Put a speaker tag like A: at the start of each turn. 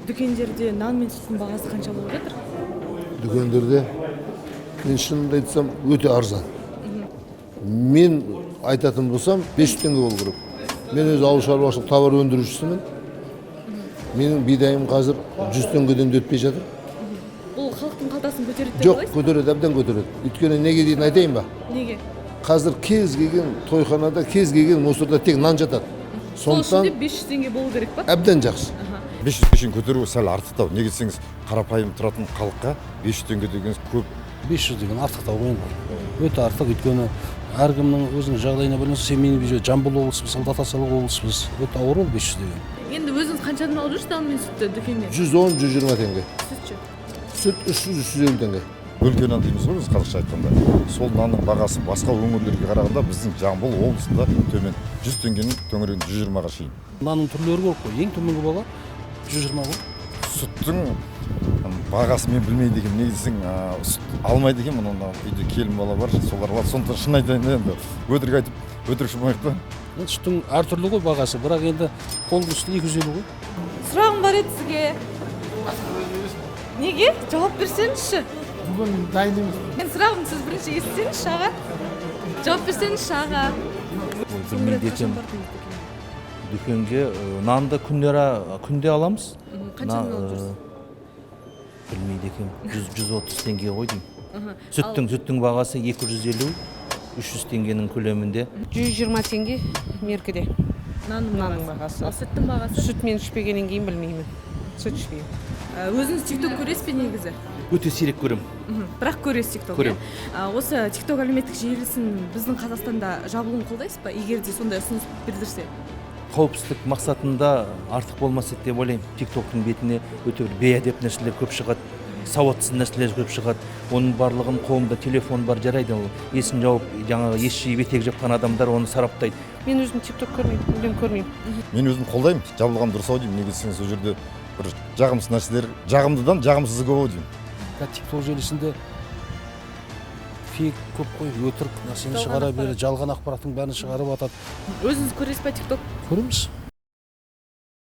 A: Дүкендерде нан мен сүттің бағасы қанша болып жатыр?
B: Дүкендерде мен шынымды айтсам өте арзан. Мен айтатын болсам 500 теңге болу керек. Мен өз ауыл шаруашылық товар өндірушісімін. Менің бидайым қазір 100 теңгеден де өтпей жатыр.
A: Бұл халықтың қалтасын көтереді деп
B: Жоқ,
A: ойлайсыз?
B: көтереді, әбден көтереді. Өйткені неге дейін айтайын ба?
A: Неге?
B: Қазір кез келген тойханада, кез келген мусорда тек нан жатады.
A: Сол үшін
B: Сондықтан
A: де 500 теңге болу керек па?
B: әбден жақсы.
C: 500 шейін көтеру сәл артықтау. Неге десеңіз, қарапайым тұратын халыққа 500 теңге деген көп.
D: 500 деген артықтау ғой енді. Өте артық, өйткені әркімнің өзінің жағдайына байланысты. Сен мені біз Жамбыл облысымыз, Алтатасалық облысымыз. Өте ауыр ол 500 деген.
A: Енді өзіңіз қаншадан алып жүрсіз нан мен сүтті дүкеннен?
B: 110-120 теңге.
A: Сүтші.
B: Сүт 300-350 теңге.
C: Өлке нан дейміз ғой біз қазақша айтқанда. Сол нанның бағасы басқа өңірлерге қарағанда біздің Жамбыл облысында төмен. 100 теңгенің төңірегінде 120-ға шейін.
D: Нанның түрлері көп қой. Ең төменгі баға 120 ғой.
C: Сүттің бағасы мен білмейді екенмін. Неге десең, сүт алмайды екен, мұнда үйде келін бала бар, солар алады. Сондықтан шын айтайын енді. Өтірік айтып, өтірік шықпайық та.
D: Енді сүттің әртүрлі ғой бағасы, бірақ енді қолдың үстінде 250 ғой.
A: Сұрағым бар еді сізге. Неге? Жауап берсеңізші.
B: Бүгін дайын емес.
A: Мен сұрағым сіз бірінші естісеңізші аға. Жауап берсеңізші аға.
E: Білмейді екем. Дүкенге нанды күнде аламыз.
A: Қаншадан алып жүрсіз?
E: Білмейді екем. 130 теңге ғой деймін. Сүттің бағасы 250-300 теңгенің көлемінде.
F: 120 теңге меркеде.
A: Нанның
F: бағасы.
A: Ал сүттің бағасы?
F: Сүт мен ішпегеннен кейін білмеймін. Сүт ішпеймін.
A: Өзіңіз TikTok көресіз бе негізі?
E: Өте сирек көремін.
A: Бірақ көресіз TikTok.
E: Көрем.
A: Осы TikTok әлеуметтік желісін біздің Қазақстанда жабылуын қолдайсыз ба? Егер де сондай ұсыныс білдірсе.
E: Қауіпсіздік мақсатында артық болмас еді деп ойлаймын. TikToktың бетіне өте бір бейәдеп нәрселер көп шығады. Сауатсыз нәрселер көп шығады. Оның барлығын қолында телефон бар, жарайды. Есін жауып, жаңағы ес жиып етек жапқан адамдар оны сараптайды.
F: Мен өзім TikTok көрмеймін, мүлдем көрмеймін.
C: Мен өзім қолдаймын. Жабылған дұрыс ау деймін. Неге десеңіз, сол жерде бір жағымсыз нәрселер, жағымдыдан жағымсызы көп ау деймін.
D: TikTok желісінде фейк көп қой, өтірік нәрсені шығара береді, жалған ақпараттың бәрін шығарып атады.
A: Өзіңіз көресіз ба TikTok?
D: Көреміз.